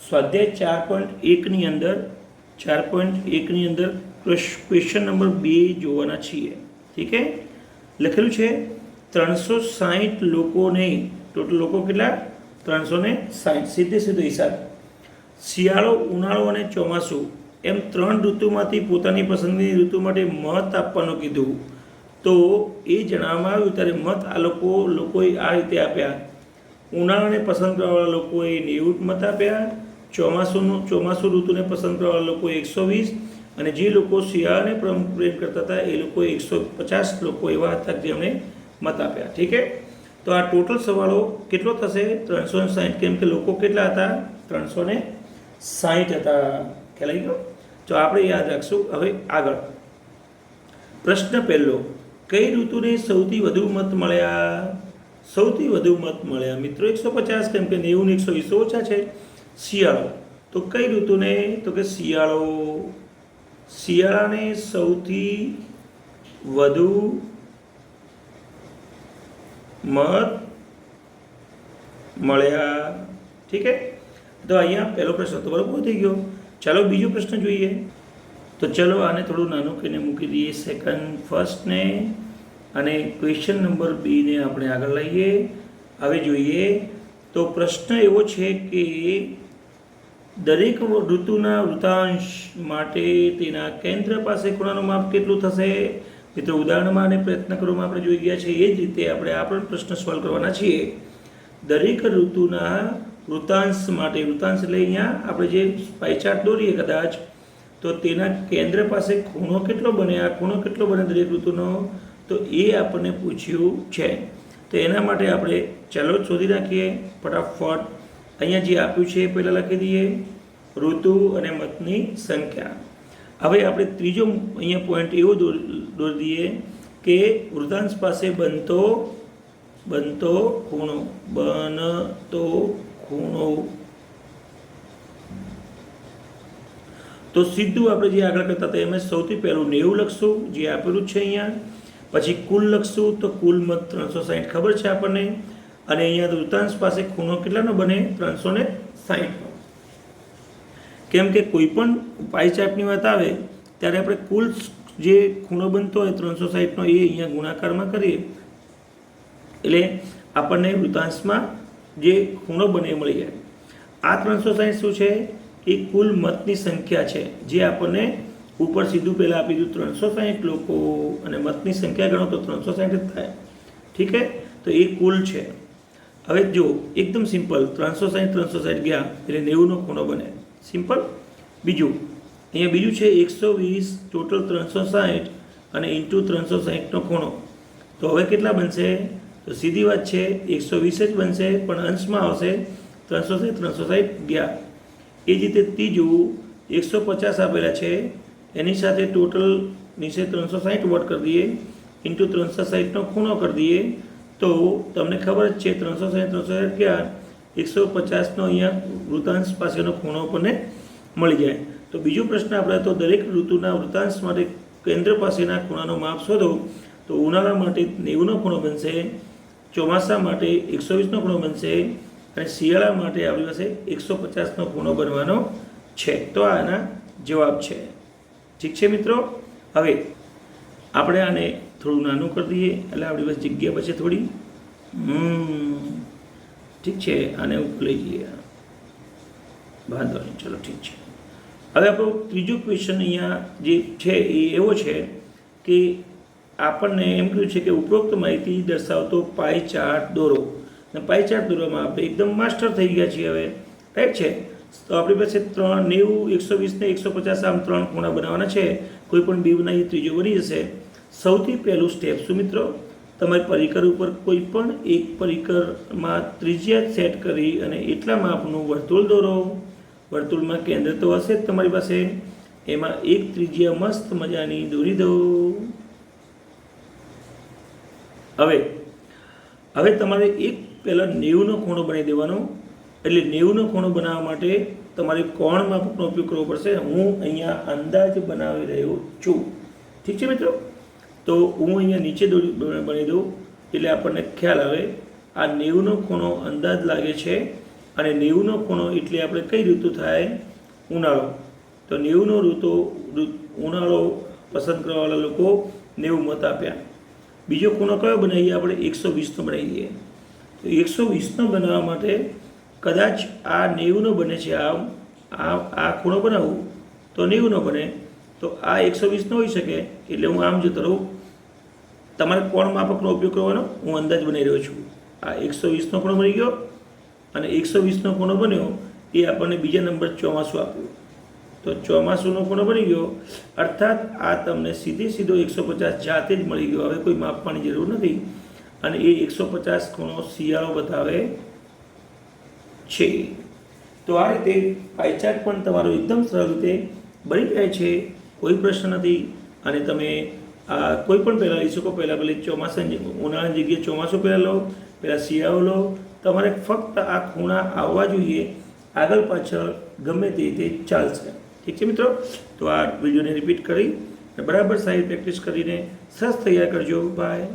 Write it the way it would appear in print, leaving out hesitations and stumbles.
સ્વાધ્યાય 4.1 અંદર 4.1 અંદર ક્વેશ્ચન નંબર 2 જોવાના છીએ. ઠીક છે, લખેલું છે 360 લોકોને, ટોટલ લોકો કેટલા? 360. સીધે સીધો હિસાબ. શિયાળો, ઉનાળો અને ચોમાસું એમ 3 ઋતુમાંથી પોતાની પસંદગીની ઋતુ માટે મત આપવાનું કીધું. તો એ જણાવવામાં આવ્યું ત્યારે મત આ લોકોએ આ રીતે આપ્યા. ઉનાળાને પસંદ કરવાવાળા લોકોએ 90 મત આપ્યા, ચોમાસુ ઋતુને પસંદ કરવાવાળા લોકોએ 120, અને જે લોકો શિયાળાને પ્રેમ કરતા હતા એ લોકોએ 150 લોકો એવા હતા જેમણે મત આપ્યા. ઠીક છે, તો આ ટોટલ સવાલો કેટલો થશે? 360. કેમ કે લોકો કેટલા હતા? 360 હતા. ખ્યાલ આવી ગયો? તો આપણે યાદ રાખશું. હવે આગળ પ્રશ્ન પહેલો, કઈ ઋતુને સૌથી વધુ મત મળ્યા? સૌથી વધુ મત મળ્યા મિત્રો 150, કેમ કે 90 ને 120 ઓછા છે. શિયાળો, તો કઈ ઋતુને? તો કે શિયાળો. શિયાળાને સૌથી વધુ મત મળ્યા. ઠીક છે, તો અહીંયા પહેલો પ્રશ્ન તો બરાબર થઈ ગયો. ચાલો બીજો પ્રશ્ન જોઈએ. તો ચલો આને થોડું નાનું કરીને મૂકી દઈએ ફર્સ્ટને, અને ક્વેશ્ચન નંબર 2 ને આપણે આગળ લઈએ. હવે જોઈએ તો પ્રશ્ન એવો છે કે દરેક ઋતુના વૃતાંશ માટે તેના કેન્દ્ર પાસે ખૂણાનું માપ કેટલું થશે? મિત્રો ઉદાહરણમાં અને પ્રયત્ન કરવામાં આપણે જોઈ ગયા છે એ જ રીતે આપણે આ પણ પ્રશ્ન સોલ્વ કરવાના છીએ. દરેક ઋતુના વૃતાંશ માટે, વૃતાંશ એટલે અહીંયા આપણે જે પાઈ ચાર્ટ દોરીએ કદાચ, તો તેના કેન્દ્ર પાસે ખૂણો કેટલો બને? આ ખૂણો કેટલો બને દરેક ઋતુનો? તો એ આપણને પૂછ્યું છે. તો એના માટે આપણે ચાલો શોધી નાખીએ ફટાફટ. અહીંયા જે આપ્યું છે એ પહેલાં લખી દઈએ, ઋતુ અને મતની સંખ્યા. હવે આપણે ત્રીજો અહીંયા પોઈન્ટ એવો દોરી દઈએ કે વૃતાંશ પાસે બનતો ખૂણો, તો સીધું આપણે જે આગળ કરતા હતા એમાં સૌથી પહેલું 90 લખશું, જે આપેલું છે અહીંયા. પછી કુલ લખશું, તો કુલ મત 360 ખબર છે આપણને. અને અહીંયા વૃતાંશ પાસે ખૂણો કેટલાનો બને? 360. કેમ કે કોઈ પણ પાઈ ચાર્ટની વાત આવે ત્યારે આપણે કુલ જે ખૂણો બનતો હોય 360નો એ અહીંયા ગુણાકારમાં કરીએ એટલે આપણને વૃતાંશમાં જે ખૂણો બને એ મળી જાય. આ 360 શું છે? એ કુલ મતની સંખ્યા છે, જે આપણને ઉપર સીધું પહેલાં આપી દીધું 360 લોકો, અને મતની સંખ્યા ગણો તો 360 જ થાય. ઠીક છે, તો એ કુલ છે. હવે જો એકદમ સિમ્પલ, 360 ગયા એટલે 90નો ખૂણો બને. સિમ્પલ. બીજું અહીંયા બીજું છે 120 ટોટલ 360 અને ઇન્ટુ 360નો ખૂણો. તો હવે કેટલા બનશે? તો સીધી વાત છે 120 જ બનશે, પણ અંશમાં આવશે 360 ગયા. એ જ રીતે ત્રીજું 150 આપેલા છે, એની સાથે ટોટલ નીચે 360 વોટ કરી દઈએ, ઇન્ટુ 360નો ખૂણો કરી દઈએ, તો તમને ખબર જ છે 360 ગયા 150નો અહીંયા વૃતાંશ પાસેનો ખૂણો આપણને મળી જાય. તો બીજો પ્રશ્ન આપણે તો દરેક ઋતુના વૃતાંશ માટે કેન્દ્ર પાસેના ખૂણાનો માપ શોધો. તો ઉનાળા માટે 90નો ખૂણો બનશે, ચોમાસા માટે 120નો ખૂણો બનશે, અને શિયાળા માટે આપણી પાસે 150નો ખૂણો બનવાનો છે. તો આના જવાબ છે. ઠીક છે મિત્રો. હવે આપણે આને થોડું નાનું કરી દઈએ એટલે આપણી પાસે જગ્યા બચે થોડી. ઠીક છે, આને ઉપર લઈ જઈએ, વાંધો નહીં, ચલો ઠીક છે. હવે આપણો ત્રીજો ક્વેશ્ચન અહીંયા જે છે એ એવો છે કે આપણને એમ કહ્યું છે કે ઉપરોક્ત માહિતી દર્શાવતો પાઈ ચાર્ટ દોરો. અને પાઈ ચાર્ટ દોરવામાં આપણે એકદમ માસ્ટર થઈ ગયા છીએ હવે, રાઈટ છે. તો આપણી પાસે 90, 120 ને 150 આમ 3 ખૂણા બનાવવાના છે. કોઈ પણ બે બનાવીએ ત્રીજો બની જશે. સૌથી પહેલું સ્ટેપ શું મિત્રો? તમારી પરિકર ઉપર કોઈ પણ એક પરિકરમાં ત્રિજ્યા સેટ કરી અને એટલા માપનું વર્તુળ દોરો. વર્તુળમાં કેન્દ્ર તો હશે જ તમારી પાસે, એમાં એક ત્રિજ્યા મસ્ત મજાની દોરી દો. હવે તમારે એક પહેલાં 90નો ખૂણો બનાવી દેવાનો. એટલે 90નો ખૂણો બનાવવા માટે તમારે કોણ માપનો ઉપયોગ કરવો પડશે. હું અહીંયા અંદાજ બનાવી રહ્યો છું. ઠીક છે મિત્રો. તો હું અહીંયા નીચે બનાવી દઉં એટલે આપણને ખ્યાલ આવે. આ 90નો ખૂણો અંદાજ લાગે છે અને 90નો ખૂણો એટલે આપણે કઈ ઋતુ થાય? ઉનાળો. તો 90નો ઉનાળો પસંદ કરવાવાળા લોકો 90 મત આપ્યા. બીજો ખૂણો કયો બનાવીએ આપણે? 120નો બનાવીએ. તો 120નો બનાવવા માટે કદાચ આ 90નો બને છે, આ ખૂણો બનાવું તો 90નો બને, તો આ 120નો હોઈ શકે. એટલે હું આમ જતો રહું. તમારે કોણ માપકનો ઉપયોગ કરવાનો? હું અંદાજ બનાવી રહ્યો છું. આ 120નો ખૂણો બની ગયો અને 120નો ખૂણો બન્યો એ આપણને બીજા નંબર ચોમાસું આપ્યું. તો ચોમાસુનો ખૂણો બની ગયો, અર્થાત આ તમને સીધો 150 જાતે જ મળી ગયો. હવે કોઈ માપવાની જરૂર નથી. અને એ 150 ખૂણો શિયાળો બતાવે છે. તો આ રીતે પાઈ ચાર્ટ પણ તમારો એકદમ સરળ રીતે બની જાય છે, કોઈ પ્રશ્ન નથી. અને તમે આ કોઈ પણ પહેલાં લઈ શકો. પહેલાં ઉનાળાની જગ્યાએ ચોમાસું પહેલાં લો, પહેલાં શિયાળો લો. તમારે ફક્ત આ ખૂણા આવવા જોઈએ, આગળ પાછળ ગમે તે ચાલશે. ઠીક છે મિત્રો? તો આ વિડીયોને રિપીટ કરી બરાબર સારી પ્રેક્ટિસ કરીને સરસ તૈયાર કરજો. બાય.